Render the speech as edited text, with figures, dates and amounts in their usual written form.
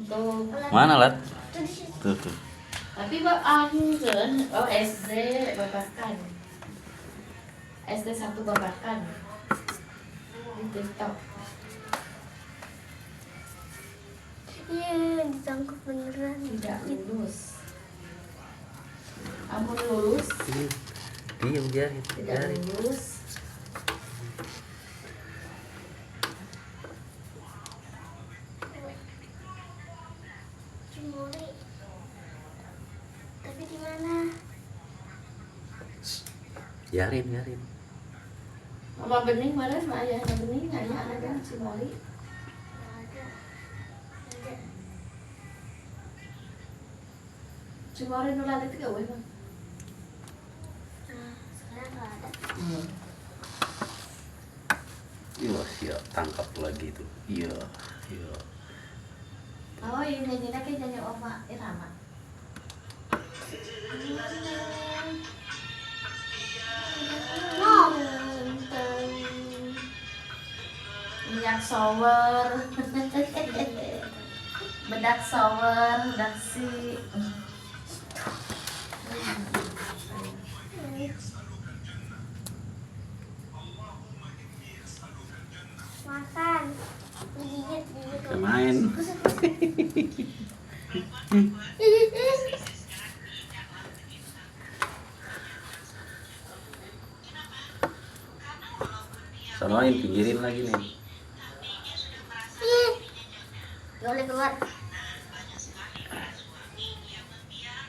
Tuh. Mana Lat? Tuh tuh. Tapi kan, oh SD babakan. SD 1 babakan. Di TikTok. Iya, ditangkap beneran. Tidak lulus. Ampun lulus. Diam biarin. Tidak lulus. Cemoli. Tapi di mana? Biarin. Mama Bening mana sama ayahnya Bening? Ayah ada kan si Moli. Si Moli nular itu gak boleh bang. Nah, sekarang nggak ada. Iya, siap tangkap lagi tuh. Iya. Oh ini nyanyinya kayak nyanyi Oma Irama. Minyak shower. Bedak shower, bedak si. Makan. Gigit. Kita main. Sonoin pinggirin lagi nih. Gak boleh keluar.